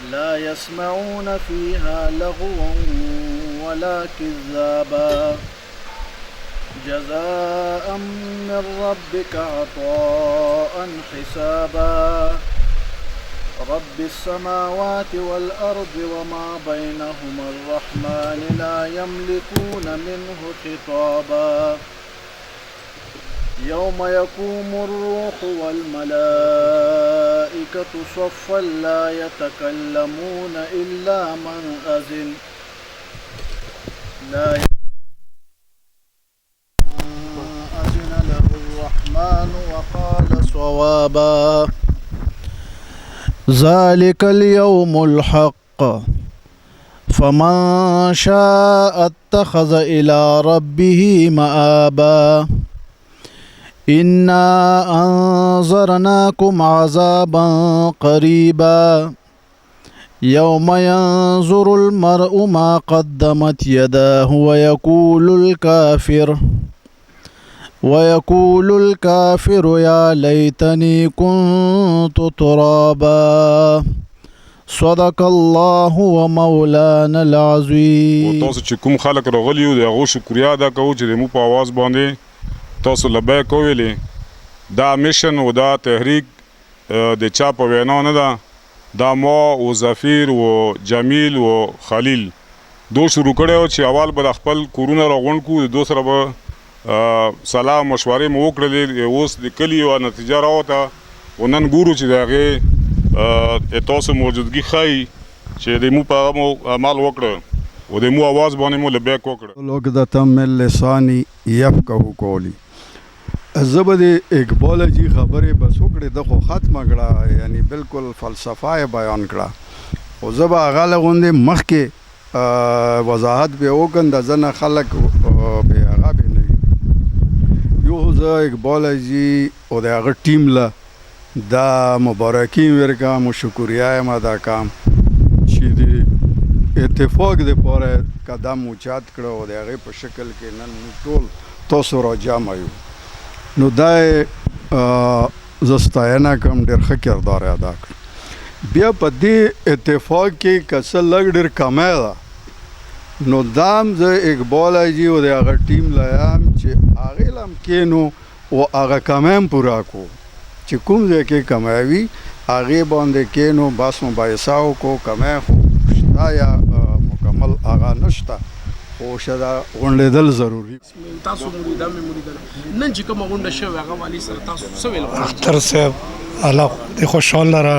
لا يسمعون فيها لغوا ولا كذابا جزاء من ربك عطاء حسابا رب السماوات والأرض وما بينهما الرحمن لا يملكون منه خطابا يوم يقوم الروح والملائكة صفا لا يتكلمون إلا من أذن له الرحمن وقال صوابا ذلك اليوم الحق فمن شاء اتخذ إلى ربه مآبا إنا أنذرناكم عذابا قريبا يوم ينظر المرء ما قدمت يداه ويقول الكافر يا ليتني كنت ترابا صدق الله ومولانا العظيم. تاسو چې کوم خلک راغلي یو د هغو شکریا ادا کوو چې زموږ په آواز باندې تاسو لبیک وویلې. دا میشن و دا تحریک د چا په وینا نه ده، دا ما و ظفیر و جمیل و خلیل دو شروع کړی و چې اول به د خپل کورونه راغونډ کړو، د دو سره به سلام مشورې مو وکړلې. اوس د کلي یوه نتیجه راوته و نن ګورو چې د هغې تاسو موجودګي ښایي چې د مو په هغه مو عمل وکړه و د مو آواز باندې مو لبیک وکړه. عقدة من لساني يفقهوا قولي. زه به د اقبال جي خبرې بس وکړې ده خو ختمه کړه، یعنی بالکل فلسفه یې بیان کړه. خو زه به هغه له غوندې مخکې وضاحت به وکړم د ځنه خلک به هغه به نه وي. یو زه اقبال جي او د هغه ټیم له دا مبارکي ورکوم او شکریه یې ادا کوم چې د اتفاق دپاره قدم اوچت کړه او د هغې په شکل کې نن موږ ټول تاسو را جمع یو. نو دا زه ستاینه کوم، ډېر ښه کردار یې ادا کړ. بیا په دې اتفاق کې که څه لږ ډېر کمی ده نو دا هم زه اقبال جي او د هغه ټیم له یم چې هغې له هم کښېنو او هغه کمی هم پوره کړو چې کوم ځای کې کمی وي هغې باندې کښېنو، بس مباحثه وکړو. کمی خو شته یا مکمل هغه نشته، خو شته غونډېدل ضروري. تاسو مریدان مې مریدان نن چې کومه غونډه شوې هغه والي سره تاسو څه ویل؟ اختر صاحب الله دې خوشحاله را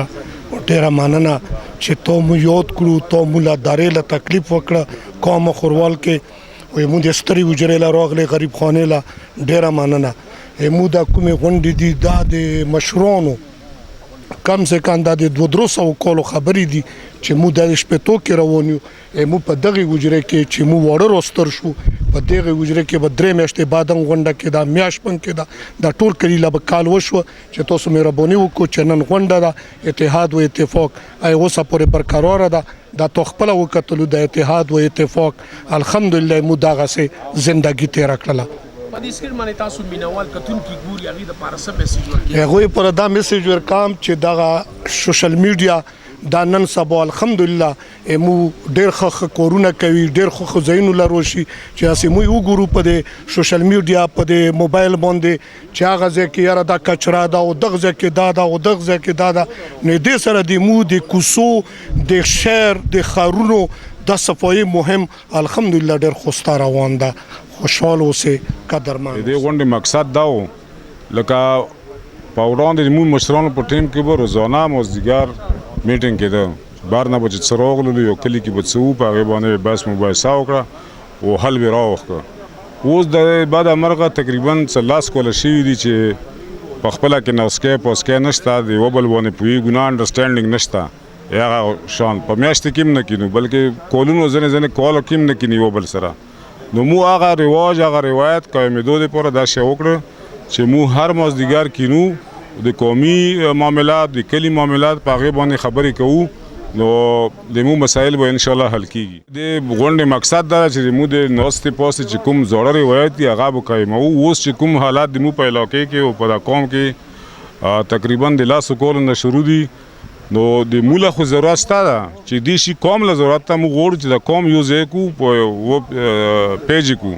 ډېره مننه چې تو مو یاد کړو، تو مو له دارې له تکلیف وکړه قوم خوروال کې وایي مو د سترې حجرې له راغلې غریب خانې له ډېره مننه. مو دا کومې غونډې دي دا د مشرانو کم سے کم دا د 200 کالو خبرې دي چې مو د شپېتو کې روان یو. مو په دغې حجرې کې چې مو واړه راستر شو په دغې حجرې کې به 3 میاشتې بعد هم غونډه کې دا میاشت پن کې دا ټول کلي له به کال وشوه چې تاسو مهرباني وکړو چې نن غونډه ده اتحاد و اتفاق اوسه پورې برقراره ده. دا تو خپله وکتلو د اتحاد و اتفاق الحمدلله مو دغسې زندګي تېره کړله. په دې سکرین باندې تاسو مینوال کتونکي ګوري هغې دپاره څه میسیج ورکوي؟ هغوی لپاره دا میسیج ورکوم چې دغه سوشل میډیا دا نن سبا الحمدلله مو ډېر ښه کارونه کوي، ډېر ښه ځایونو له روشي چې هسې موږ وګورو په دې سوشل میډیا په دې موبایل باندې چې هغه ځای کې یاره دا کچره ده او دغه ځای کې دا ده او دغه ځای کې دا ده. نو دې سره د مو د کوڅو د شهر د ښارونو دا صفایي مهم الحمدلله ډېر خوسته روان ده. خوشحال اوسئ قدرمن. د دې غونډې مقصد دا و لکه په وړاندې زموږ مشرانو په ټیم کې به روزانه مازدیګر میټینګ کېده، بهر نه به چې څه راغللو یو کلي کې به څه وو په هغې باندې بس مباحثه وکړه او حل به راوښکه. اوس د بعد مرغه تقریبا 10 کاله شوي دي چې په خپله کې نوسکی پوسکی نشته، د یوه بل باندې پوهېږو نه، انډرسټینډینګ نشته. هغه شان په میاشتې کې هم نه کینو بلکې کولونو ځینې کالو کې هم نه کینو یو بل سره. نو مو هغه رواج هغه روایت قایمېدو دپاره داسې وکړه چې مو هر مازدیګر کینو د قومي معاملات د کلي معاملات په هغې باندې خبرې کوو نو د مو مسایل به انشاءالله حل کیږي. د غونډې مقصد دا چې مو د ناستې پاستې چې کوم زاړه روایت دي هغه به قایموو. اوس چې کوم حالات د مو په علاقې کې او په دا قوم کې تقریبا د 10 کالو نه شروع دي نو د مولا خو ضرورت شته ده چې دې شي قوم له ضرورت ته موږ غواړو چې د قوم یو ځای کړو په پیج کړو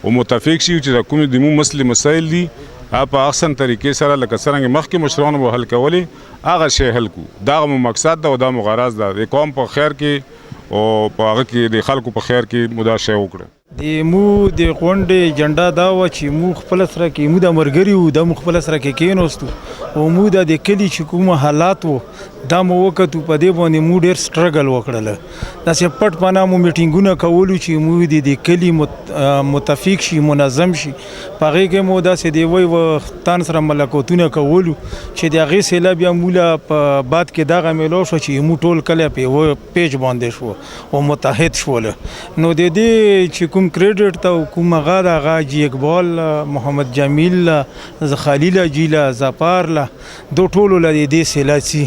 او متفق شي چې د کومې د مو مسایل دي په احسن طریقې سره لکه څرنګه مخکې مشرانو به حل کولې هغه شی حل کړو دا مو مقصد ده او دا مو غرض ده د قوم په خیر کې او په هغه کې د خلکو په خیر کې مو دا شی وکړه د مو د غونډې جنډا دا و چې مو خپل سره کې مو د مرګري وو د مو خپل سره کې کېنوستو او مو د کلی چې کوم حالات وو دا مو وکړو په دې باندې مو ډېر سټرګل وکړل داسې پټ پانا مو میټینګونه کولو چې مو د کلی متفق شي منظم شي په هغې کې مو داسې دی وی وختان سره ملاقاتونه کولو چې د هغې سیله بیا موله په بعد کې دغه میلو شو چې مو ټول کلی په پیج باندې شو او متحد شول نو د دې چې کوم کریډټ ته کوم هغه د غاجي اقبال محمد جمیل خلیل جیلا زپار له دو ټولو له دې سیلاسي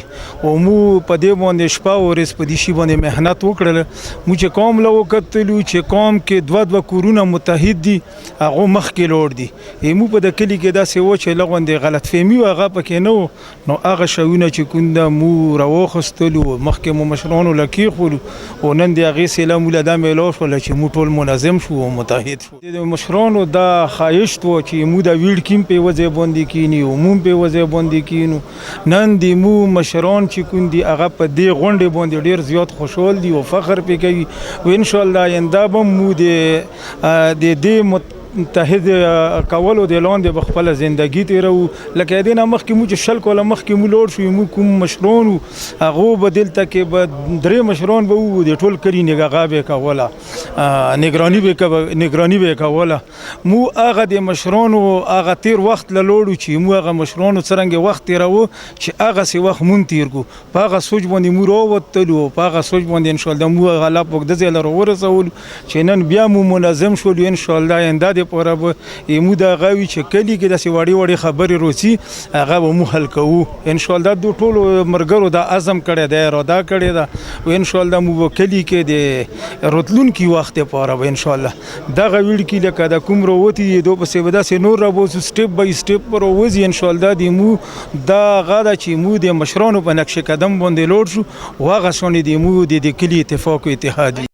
او مو په دې باندې شپه او ورځ په دې شی باندې مهنت وکړل مو چې قوم له وکتلو چې قوم کې دوه کورونه متحد دي هغه مخ کې لوړ دي مو په د کلی کې داسې و چې لغوندې غلط فهمي هغه پکې نو هغه شوونه چې کونده مو راوخستلو مخکې مو مشرانو لکې خولو او نن د هغې سیله مو له دا میلو شوله چې مو ټول منظم شو او متحد شو د مشرانو دا خواهش و چې مو د ویډ کیم په وځای باندې کینی او مو په وځای باندې کینو نن د مو مشران چې کوم دي هغه په دې غونډې باندې ډیر زیات خوشحال دي او فخر پې کوي او ان شاء الله آینده به مو د دې متحد کولو د لاندې به خپله زندګي تېرو لکه دې نه مخکې مو چې شل کاله مخکې مو لوړ شو مو کوم مشران وو هغو به دلته کې به درې مشران به وو د ټول کلي نګهغه به یې کوله نګراني به یې کوله مو هغه د مشرانو هغه تیر وخت له لوړو چې مو هغه مشرانو څرنګه وخت تېروو چې هغسې وخت مونږ تېر کړو په هغه سوچ باندې مو راووتلو په هغه سوچ باندې انشاءالله مو هغه الله پاک د ځای له راورسولو چې نن بیا مو منظم شولو انشاءالله آینده پورا به مو دا غوي چې کلی کې داسې وړې خبرې روسي هغه به مو حل کوو ان شاء الله د ټولو مرګرو دا عزم کړی دی اراده کړې ده او ان شاء الله مو به کلی کې د راتلونکي وخت لپاره به ان شاء الله دغه ویډ کې لکه د کوم راوتي دو پسې به داسې نور رابوسو سټیپ بای سټیپ به راوځي ان شاء الله د مو دا هغه ده چې مو د مشرانو په نقش قدم باندې لوړ شو او هغه شانې د مو د کلي اتفاق او اتحاد